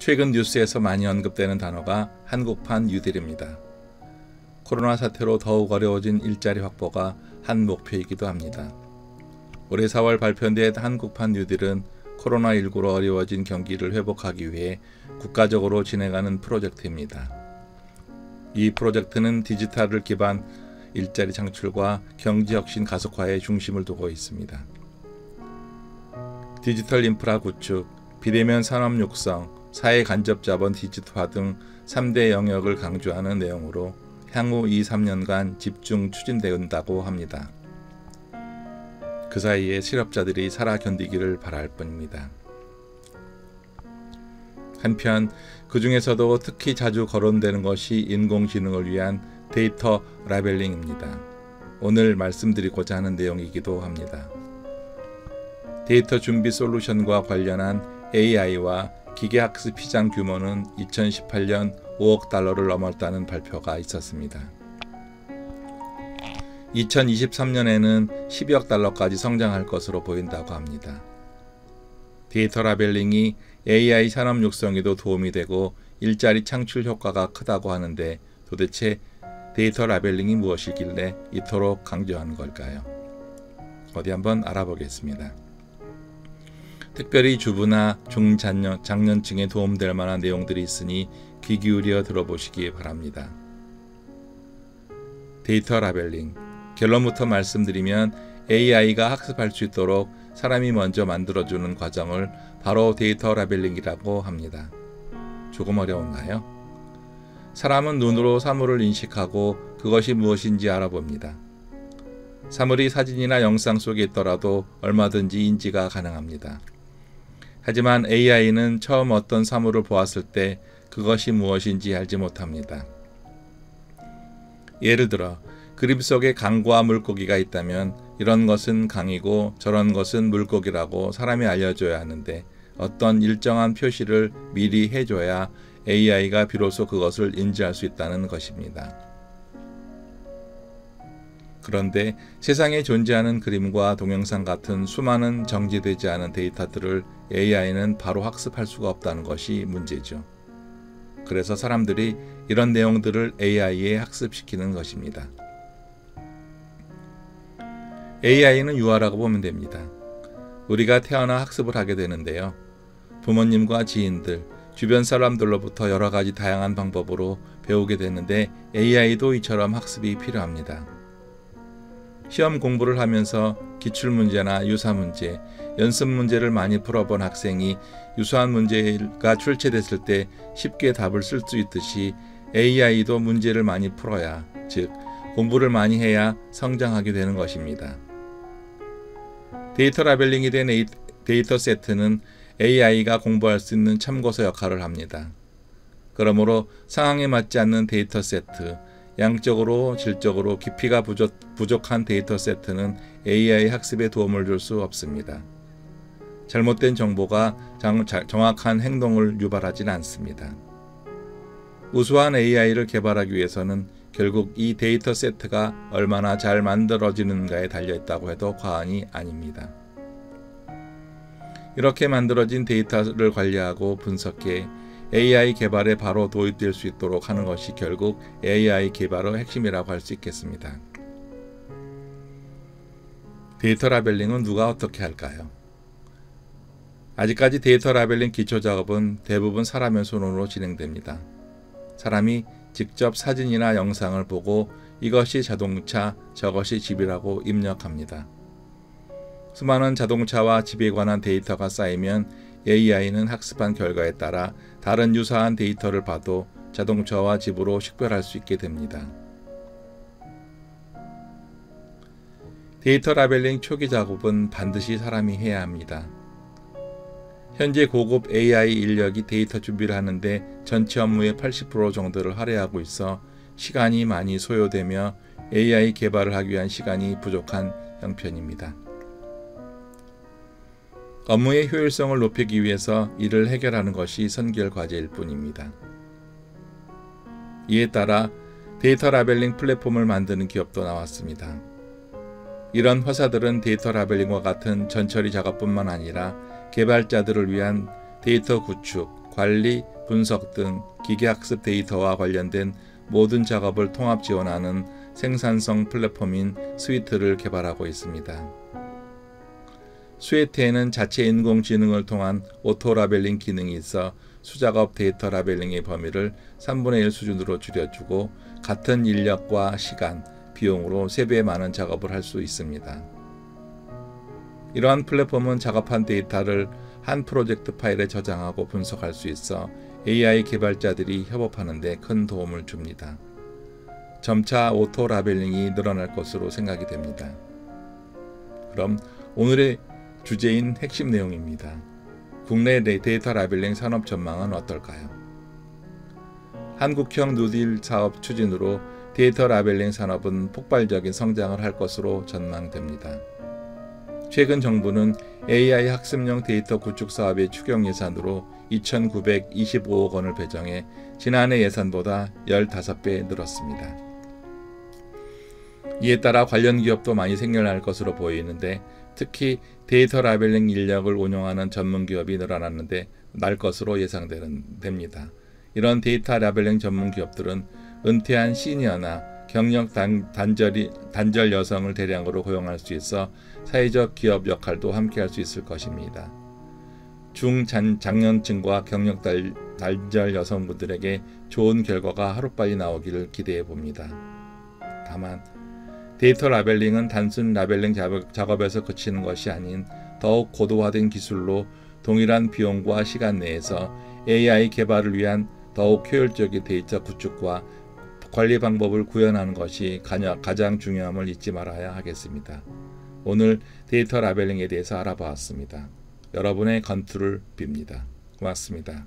최근 뉴스에서 많이 언급되는 단어가 한국판 뉴딜입니다. 코로나 사태로 더욱 어려워진 일자리 확보가 한 목표이기도 합니다. 올해 4월 발표된 한국판 뉴딜은 코로나19로 어려워진 경기를 회복하기 위해 국가적으로 진행하는 프로젝트입니다. 이 프로젝트는 디지털을 기반 일자리 창출과 경제혁신 가속화에 중심을 두고 있습니다. 디지털 인프라 구축, 비대면 산업 육성, 사회 간접 자본 디지털화 등 3대 영역을 강조하는 내용으로 향후 2-3년간 집중 추진된다고 합니다. 그 사이에 실업자들이 살아 견디기를 바랄 뿐입니다. 한편 그 중에서도 특히 자주 거론되는 것이 인공지능을 위한 데이터 라벨링입니다. 오늘 말씀드리고자 하는 내용이기도 합니다. 데이터 준비 솔루션과 관련한 AI와 기계학습 시장 규모는 2018년 5억 달러를 넘었다는 발표가 있었습니다. 2023년에는 10억 달러까지 성장할 것으로 보인다고 합니다. 데이터 라벨링이 AI 산업 육성에도 도움이 되고 일자리 창출 효과가 크다고 하는데 도대체 데이터 라벨링이 무엇이길래 이토록 강조하는 걸까요? 어디 한번 알아보겠습니다. 특별히 주부나 중장년층에 도움될 만한 내용들이 있으니 귀 기울여 들어보시기 바랍니다. 데이터 라벨링. 결론부터 말씀드리면 AI가 학습할 수 있도록 사람이 먼저 만들어주는 과정을 바로 데이터 라벨링이라고 합니다. 조금 어려운가요? 사람은 눈으로 사물을 인식하고 그것이 무엇인지 알아봅니다. 사물이 사진이나 영상 속에 있더라도 얼마든지 인지가 가능합니다. 하지만 AI는 처음 어떤 사물을 보았을 때 그것이 무엇인지 알지 못합니다. 예를 들어 그림 속에 강과 물고기가 있다면 이런 것은 강이고 저런 것은 물고기라고 사람이 알려줘야 하는데 어떤 일정한 표시를 미리 해줘야 AI가 비로소 그것을 인지할 수 있다는 것입니다. 그런데 세상에 존재하는 그림과 동영상 같은 수많은 정지되지 않은 데이터들을 AI는 바로 학습할 수가 없다는 것이 문제죠. 그래서 사람들이 이런 내용들을 AI에 학습시키는 것입니다. AI는 유아라고 보면 됩니다. 우리가 태어나 학습을 하게 되는데요. 부모님과 지인들, 주변 사람들로부터 여러 가지 다양한 방법으로 배우게 되는데 AI도 이처럼 학습이 필요합니다. 시험 공부를 하면서 기출문제나 유사문제, 연습문제를 많이 풀어본 학생이 유사한 문제가 출제됐을 때 쉽게 답을 쓸 수 있듯이 AI도 문제를 많이 풀어야, 즉 공부를 많이 해야 성장하게 되는 것입니다. 데이터 라벨링이 된 데이터 세트는 AI가 공부할 수 있는 참고서 역할을 합니다. 그러므로 상황에 맞지 않는 데이터 세트, 양적으로 질적으로 깊이가 부족한 데이터 세트는 AI 학습에 도움을 줄 수 없습니다. 잘못된 정보가 정확한 행동을 유발하지는 않습니다. 우수한 AI를 개발하기 위해서는 결국 이 데이터 세트가 얼마나 잘 만들어지는가에 달려있다고 해도 과언이 아닙니다. 이렇게 만들어진 데이터를 관리하고 분석해 AI 개발에 바로 도입될 수 있도록 하는 것이 결국 AI 개발의 핵심이라고 할 수 있겠습니다. 데이터 라벨링은 누가 어떻게 할까요? 아직까지 데이터 라벨링 기초 작업은 대부분 사람의 손으로 진행됩니다. 사람이 직접 사진이나 영상을 보고 이것이 자동차, 저것이 집이라고 입력합니다. 수많은 자동차와 집에 관한 데이터가 쌓이면 AI는 학습한 결과에 따라 다른 유사한 데이터를 봐도 자동차와 집으로 식별할 수 있게 됩니다. 데이터 라벨링 초기 작업은 반드시 사람이 해야 합니다. 현재 고급 AI 인력이 데이터 준비를 하는데 전체 업무의 80% 정도를 할애하고 있어 시간이 많이 소요되며 AI 개발을 하기 위한 시간이 부족한 형편입니다. 업무의 효율성을 높이기 위해서 이를 해결하는 것이 선결 과제일 뿐입니다. 이에 따라 데이터 라벨링 플랫폼을 만드는 기업도 나왔습니다. 이런 회사들은 데이터 라벨링과 같은 전처리 작업뿐만 아니라 개발자들을 위한 데이터 구축, 관리, 분석 등 기계학습 데이터와 관련된 모든 작업을 통합 지원하는 생산성 플랫폼인 스위트를 개발하고 있습니다. 스위트에는 자체 인공지능을 통한 오토 라벨링 기능이 있어 수작업 데이터 라벨링의 범위를 3분의 1 수준으로 줄여주고 같은 인력과 시간, 비용으로 3배 많은 작업을 할 수 있습니다. 이러한 플랫폼은 작업한 데이터를 한 프로젝트 파일에 저장하고 분석할 수 있어 AI 개발자들이 협업하는 데 큰 도움을 줍니다. 점차 오토 라벨링이 늘어날 것으로 생각이 됩니다. 그럼 오늘의 주제인 핵심 내용입니다. 국내 데이터 라벨링 산업 전망은 어떨까요? 한국형 뉴딜 사업 추진으로 데이터 라벨링 산업은 폭발적인 성장을 할 것으로 전망됩니다. 최근 정부는 AI 학습용 데이터 구축 사업의 추경 예산으로 2,925억 원을 배정해 지난해 예산보다 15배 늘었습니다. 이에 따라 관련 기업도 많이 생겨날 것으로 보이는데 특히 데이터 라벨링 인력을 운영하는 전문 기업이 늘어나는데 날 것으로 예상됩니다. 이런 데이터 라벨링 전문 기업들은 은퇴한 시니어나 경력 단절 여성을 대량으로 고용할 수 있어 사회적 기업 역할도 함께 할 수 있을 것입니다. 중장년층과 경력 단절 여성분들에게 좋은 결과가 하루빨리 나오기를 기대해 봅니다. 다만 데이터 라벨링은 단순 라벨링 작업에서 그치는 것이 아닌 더욱 고도화된 기술로 동일한 비용과 시간 내에서 AI 개발을 위한 더욱 효율적인 데이터 구축과 관리 방법을 구현하는 것이 가장 중요함을 잊지 말아야 하겠습니다. 오늘 데이터 라벨링에 대해서 알아보았습니다. 여러분의 건투를 빕니다. 고맙습니다.